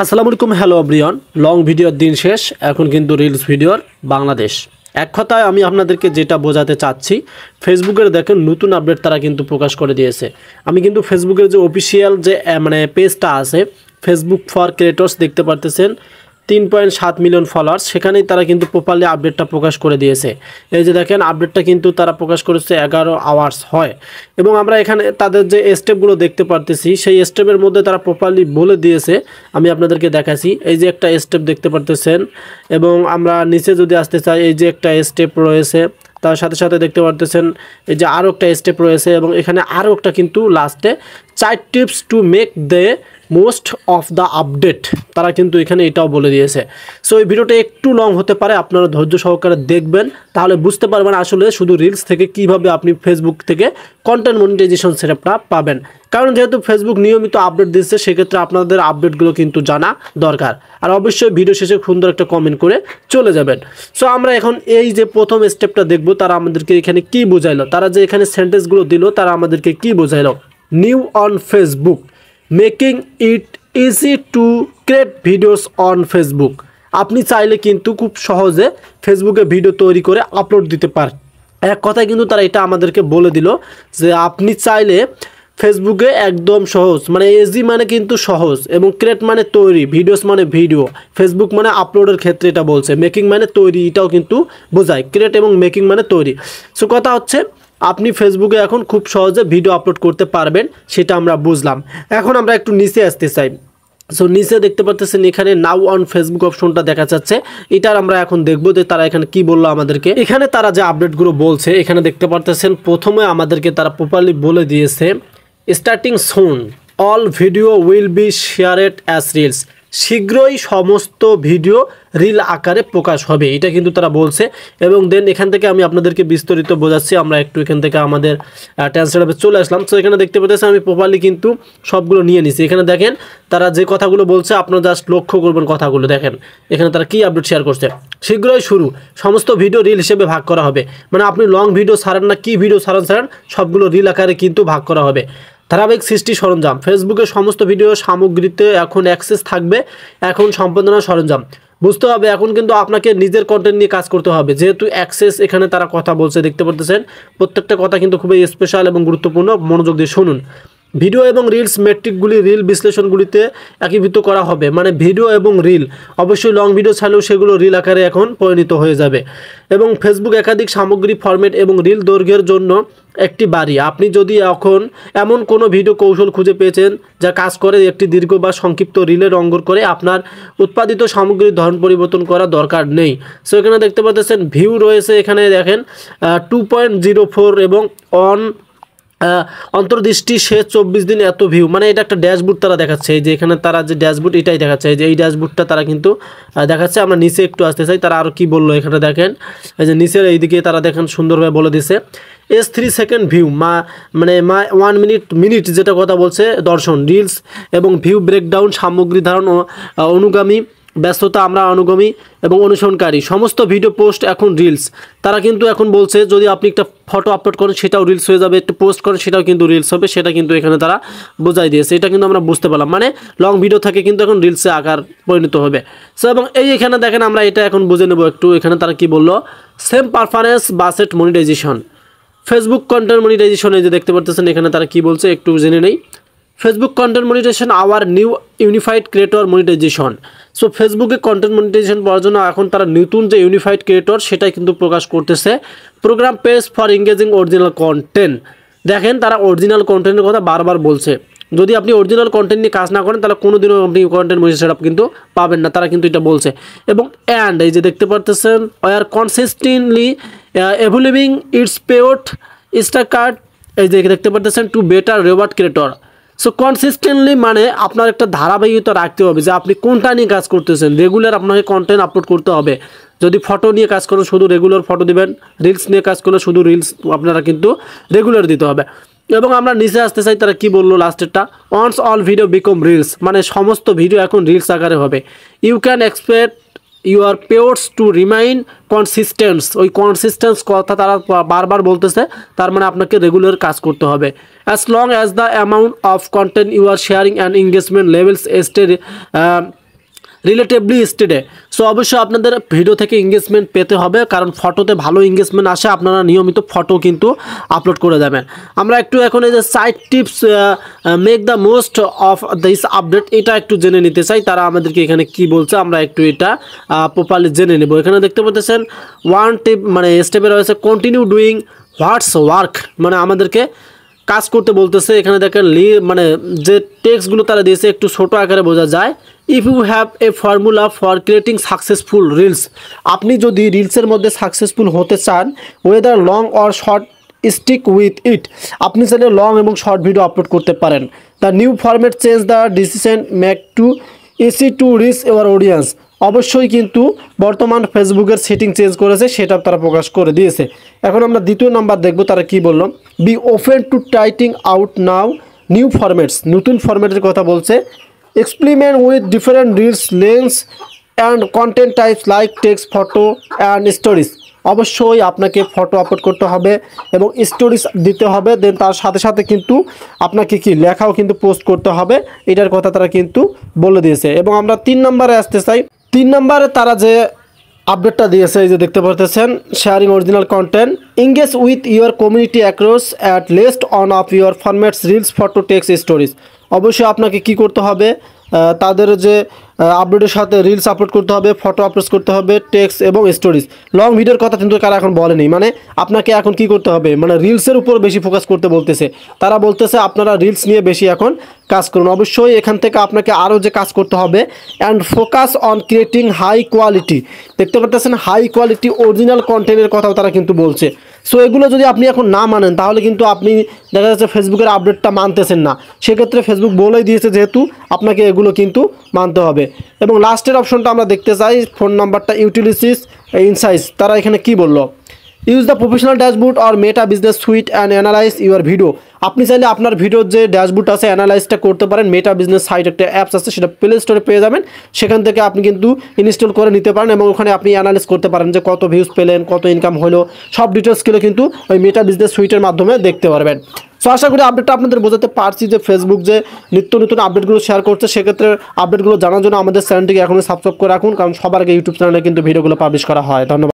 আসসালামু আলাইকুম hello everyone. Long ভিডিওর দিন শেষ, এখন কিন্তু রিলস ভিডিওর বাংলাদেশ। এক কথায় আমি আপনাদেরকে যেটা বোঝাতে চাচ্ছি, ফেসবুকের দেখেন নতুন আপডেট তারা কিন্তু প্রকাশ করে দিয়েছে। আমি কিন্তু ফেসবুকের যে অফিসিয়াল যে পেজটা আছে, ফেসবুক ফর ক্রিয়েটর্স, দেখতে পারতেছেন 3.7 মিলিয়ন ফলোয়ার্স, সেখানেই তারা কিন্তু প্রপারলি আপডেটটা প্রকাশ করে দিয়েছে। এই যে দেখেন আপডেটটা কিন্তু তারা প্রকাশ করেছে 11 আওয়ার্স হয়, এবং আমরা এখানে তাদের যে স্টেপগুলো দেখতে পারতেছি সেই স্টেপের মধ্যে তারা প্রপারলি বলে দিয়েছে। আমি আপনাদেরকে দেখাচ্ছি, এই যে একটা স্টেপ দেখতে পারতেছেন, এবং আমরা নিচে যদি আসতে চাই এই যে একটা স্টেপ রয়েছে, তার সাথে সাথে দেখতে পারতেছেন এই যে আরও একটা স্টেপ রয়েছে, এবং এখানে আরও একটা কিন্তু লাস্টে 4 tips to make the most of the update, তারা কিন্তু এখানে এটাও বলে দিয়েছে। সো এই ভিডিওটা একটু লং হতে পারে, আপনারা ধৈর্য সহকারে দেখবেন, তাহলে বুঝতে পারবেন আসলে শুধু রিলস থেকে কিভাবে আপনি ফেসবুক থেকে কন্টেন্ট মনিটাইজেশন সেটআপটা পাবেন। কারণ যেহেতু ফেসবুক নিয়মিত আপডেট দিচ্ছে, সেক্ষেত্রে আপনাদের আপডেটগুলো কিন্তু জানা দরকার। আর অবশ্যই ভিডিও শেষে সুন্দর একটা কমেন্ট করে চলে যাবেন। সো আমরা এখন এই যে প্রথম স্টেপটা দেখব, তারা আমাদেরকে এখানে কি বোঝাইলো, তারা যে এখানে সেন্টেন্সগুলো দিল তারা আমাদেরকে কি বোঝাইলো। New on Facebook, making it easy to create videos on Facebook. আপনি চাইলে কিন্তু খুব সহজে ফেসবুকে ভিডিও তৈরি করে আপলোড দিতে পারেন। এক কথায় কিন্তু তারা এটা আমাদেরকে বলে দিল যে আপনি চাইলে ফেসবুকে একদম সহজ, মানে ইজি মানে কিন্তু সহজ, এবং ক্রিয়েট মানে তৈরি, ভিডিওস মানে ভিডিও, ফেসবুক মানে আপলোডের ক্ষেত্রে এটা বলছে, মেকিং মানে তৈরি, এটাও কিন্তু বোঝায়, ক্রিয়েট এবং মেকিং মানে তৈরি। সো কথা হচ্ছে আপনি ফেসবুকে এখন খুব সহজে ভিডিও আপলোড করতে পারবেন, সেটা আমরা বুঝলাম। এখন আমরা একটু নিচে আসতে চাই। সো নিচে দেখতে পাচ্ছেন এখানে নাও অন ফেসবুক অপশনটা দেখা যাচ্ছে, এটার আমরা এখন দেখবো যে তারা এখানে কি বললো আমাদেরকে। এখানে তারা যে আপডেটগুলো বলছে, এখানে দেখতে পাচ্ছেন প্রথমে আমাদেরকে তারা প্রপারলি বলে দিয়েছে starting soon all video will be শেয়ারেড as reels, শীঘ্রই সমস্ত ভিডিও রিল আকারে প্রকাশ হবে, এটা কিন্তু তারা বলছে। এবং দেন এখান থেকে আমি আপনাদেরকে বিস্তারিত বোঝাচ্ছি। আমরা একটু এখান থেকে আমাদের ট্রান্সলেটরে চলে আসলাম। সো এখানে দেখতে পাচ্ছেন আমি প্রপারলি কিন্তু সবগুলো নিয়ে নিছি। এখানে দেখেন তারা যে কথাগুলো বলছে, আপনারা জাস্ট লক্ষ্য করবেন কথাগুলো। দেখেন এখানে তারা কি আপডেট শেয়ার করছে, শীঘ্রই শুরু, সমস্ত ভিডিও রিল হিসেবে ভাগ করা হবে। মানে আপনি লং ভিডিও ছাড়েন না, কি ভিডিও ছাড়েন সবগুলো রিল আকারে কিন্তু ভাগ করা হবে। ধারাবাহিক সৃষ্টি সরঞ্জাম, ফেসবুকের সমস্ত ভিডিও সামগ্রীতে এখন অ্যাক্সেস থাকবে, এখন সম্পাদনা সরঞ্জাম। বুঝতে হবে এখন কিন্তু আপনাকে নিজের কন্টেন্ট নিয়ে কাজ করতে হবে, যেহেতু অ্যাক্সেস এখানে তারা কথা বলছে, দেখতে পাচ্ছেন প্রত্যেকটা কথা কিন্তু খুবই স্পেশাল এবং গুরুত্বপূর্ণ, মনোযোগ দিয়ে শুনুন। ভিডিও এবং রিলস মেট্রিকগুলি রিল বিশ্লেষণগুলিতে একীভূত করা হবে, মানে ভিডিও এবং রিল, অবশ্যই লং ভিডিও ছাড়লেও সেগুলো রিল আকারে এখন পরিণত হয়ে যাবে। এবং ফেসবুক একাধিক সামগ্রী ফরম্যাট এবং রিল দৈর্ঘ্যের জন্য একটি বাড়ি, আপনি যদি এখন এমন কোনো ভিডিও কৌশল খুঁজে পেয়েছেন যা কাজ করে একটি দীর্ঘ বা সংক্ষিপ্ত রিলের অঙ্গর করে, আপনার উৎপাদিত সামগ্রীর ধরন পরিবর্তন করা দরকার নেই। সো এখানে দেখতে পাচ্ছেন ভিউ রয়েছে, এখানে দেখেন 2.04 এবং অন্তর্দৃষ্টি শেষ 24 দিন এত ভিউ, মানে এটা একটা ড্যাশবোর্ড তারা দেখাচ্ছে। এই যে এখানে তারা যে ড্যাশবোর্ড এটাই দেখাচ্ছে, এই যে এই ড্যাশবোর্ডটা তারা কিন্তু দেখাচ্ছে। আমরা নিচে একটু আসতে চাই, তারা আরও কি বললো এখানে দেখেন, এই যে নিচের এইদিকে তারা দেখেন সুন্দরভাবে বলে দিছে S3 সেকেন্ড ভিউ, মানে 1 মিনিট যেটা কথা বলছে দর্শন, রিলস এবং ভিউ ব্রেকডাউন, সামগ্রী ধারণ অনুগামী ব্যস্ততা, আমরা অনুগামী এবং অনুসরণকারী, সমস্ত ভিডিও পোস্ট এখন রিলস। তারা কিন্তু এখন বলছে যদি আপনি একটা ফটো আপলোড করেন সেটাও রিলস হয়ে যাবে, একটা পোস্ট করেন সেটাও কিন্তু রিলস হবে, সেটা কিন্তু এখানে তারা বোঝাই দিয়েছে। এটা কিন্তু আমরা বুঝতে পারলাম, মানে লং ভিডিও থেকে কিন্তু এখন রিলসে আকার পরিণত হবে। সো এবং এখানে দেখেন আমরা এটা এখন বুঝে নেব একটু। এখানে তারা কি বললো, same performance based monetization, Facebook content monetization, এই যে দেখতে পাচ্ছেন এখানে তারা কি বলছে একটু জেনে নেই। Facebook content monetization our new unified creator monetization. So ফেসবুকে কন্টেন্ট মনিটাইজেশন পাওয়ার জন্য এখন তারা নতুন যে ইউনিফাইড ক্রিয়েটর সেটাই কিন্তু প্রকাশ করতেছে। Program page for engaging original content, দেখেন তারা অরিজিনাল কন্টেন্টের কথা বারবার বলছে। যদি আপনি অরিজিনাল কন্টেন্ট নিয়ে কাজ না করেন তাহলে কোনোদিনও আপনি কন্টেন্ট মনিটাইজেশন সেটআপ কিন্তু পাবেন না, তারা কিন্তু এটা বলছে। এবং অ্যান্ড এই যে দেখতে পাচ্ছেন ওয়ার কনসিস্টেন্টলি এভলিভিং ইটস পেওট স্টাকার্ট, এই যে দেখতে পাচ্ছেন to better reward creator. So consistently মানে আপনার একটা ধারাবাহিকতা রাখতে হবে, যে আপনি কোনটা নিয়ে কাজ করতেছেন, রেগুলার আপনাকে কন্টেন্ট আপলোড করতে হবে। যদি ফটো নিয়ে কাজ করেন শুধু রেগুলার ফটো দিবেন, রিলস নিয়ে কাজ করলে শুধু রিলস আপনারা কিন্তু রেগুলার দিতে হবে। এবং আমরা নিচে আসতে চাই, তারা কি বললো লাস্টেরটা, once all video become reels, মানে সমস্ত ভিডিও এখন রিলস আকারে হবে। You can expect your payouts to remain consistent, ওই কনসিস্টেন্স কথা তারা বারবার বলতেছে, তার মানে আপনাকে রেগুলার কাজ করতে হবে। As long as the amount of content you are sharing and engagement levels stay relatively steady. So অবশ্যই আপনাদের ভিডিও থেকে এঙ্গেজমেন্ট পেতে হবে, কারণ ফটোতে ভালো এঙ্গেজমেন্ট আসে, আপনারা নিয়মিত ফটো কিন্তু আপলোড করে দেবেন। আমরা একটু এখন এই যে site tips make the most of this update, এটা একটু জেনে নিতে চাই তারা আমাদেরকে এখানে কি বলছে, আমরা একটু এটা প্রপারলি জেনে নেব। এখানে দেখতে পাচ্ছেন ওয়ান টিপ মানে স্টেপে রয়েছে কন্টিনিউ ডুইং হোয়াটস ওয়ার্ক, মানে আমাদেরকে কাজ করতে বলতেছে। এখানে দেখেন মানে যে টেক্সটগুলো তারা দিয়েছে একটু ছোট আকারে বোঝা যায়। If you have a formula for creating successful reels, আপনি যদি রিলসের মধ্যে সাকসেসফুল হতে চান, whether long or short stick with it, আপনি চাইলে লং এবং শর্ট ভিডিও আপলোড করতে পারেন। The new format change the decision make to easy to reach your audience, অবশ্যই কিন্তু বর্তমান ফেসবুকের সেটিং চেঞ্জ করেছে, সেটা তারা প্রকাশ করে দিয়েছে। এখন আমরা দ্বিতীয় নাম্বার দেখব তারা কি বলল। Be open to trying out now new formats, নতুন ফরম্যাটের কথা বলছে। Experiment with different reels lengths and content types like text, photo and stories, অবশ্যই আপনাকে ফটো আপলোড করতে হবে এবং স্টোরিজ দিতে হবে, দেন তার সাথে সাথে কিন্তু আপনাকে কি লেখাও কিন্তু পোস্ট করতে হবে, এটার কথা তারা কিন্তু বলে দিয়েছে। এবং আমরা 3 নম্বরে আসতে চাই। 3 নম্বরে তারা যে আপডেটটা দিয়েছে এই যে দেখতে পাচ্ছেন, sharing original content, engage with your community across at least on of your formats reels, photo, text, stories, অবশ্যই আপনাকে কি করতে হবে, তাদের যে আপলোডের সাথে রিলস আপলোড করতে হবে, ফটো আপলোড করতে হবে, টেক্সট এবং স্টোরিজ। লং ভিডিওর কথা কিন্তু কারা এখন বলেনি, মানে আপনাকে এখন কি করতে হবে, মানে রিলসের উপর বেশি ফোকাস করতে বলতেছে। তারা বলতেছে আপনারা রিলস নিয়ে বেশি এখন কাজ করুন। অবশ্যই এখান থেকে আপনাকে আরও যে কাজ করতে হবে, and focus on creating high quality, দেখতে পাচ্ছেন হাই কোয়ালিটি অরিজিনাল কন্টেন্টের কথাও তারা কিন্তু বলছে। সো এগুলো যদি আপনি এখন না মানেন তাহলে কিন্তু আপনি দেখা যাচ্ছে ফেসবুকের আপডেটটা মানতেছেন না, সেক্ষেত্রে ফেসবুক বলেই দিয়েছে যেহেতু আপনাকে এগুলো কিন্তু মানতে হবে। এবং লাস্টের অপশনটা আমরা দেখতে চাই, ফোন নাম্বারটা ইউটিলিটিস ইনসাইটস, তারা এখানে কি বললো। Use the professional dashboard or meta business suite and analyse your video, আপনি চাইলে আপনার ভিডিওর যে ড্যাশবোর্ড আছে অ্যানালাইজটা করতে পারেন। মেটা বিজনেস সাইট একটা অ্যাপস আছে, সেটা প্লে স্টোরে পেয়ে যাবেন, সেখান থেকে আপনি কিন্তু ইনস্টল করে নিতে পারেন এবং ওখানে আপনি অ্যানালাইজ করতে পারেন যে কত ভিউজ পেলেন, কত ইনকাম হলো, সব ডিটেলসগুলো কিন্তু ওই মেটা বিজনেস সুইটের মাধ্যমে দেখতে পারবেন। সো আশা করি আপডেটটা আপনাদের বোঝাতে পারছি যে ফেসবুক যে নিত্য নতুন আপডেটগুলো শেয়ার করছে, সেক্ষেত্রে আপডেটগুলো জানার জন্য আমাদের চ্যানেলটিকে এখনই সাবস্ক্রাইব করে রাখুন, কারণ সবার আগে ইউটিউব চ্যানেলে কিন্তু ভিডিওগুলো পাবলিশ করা হয়। ধন্যবাদ।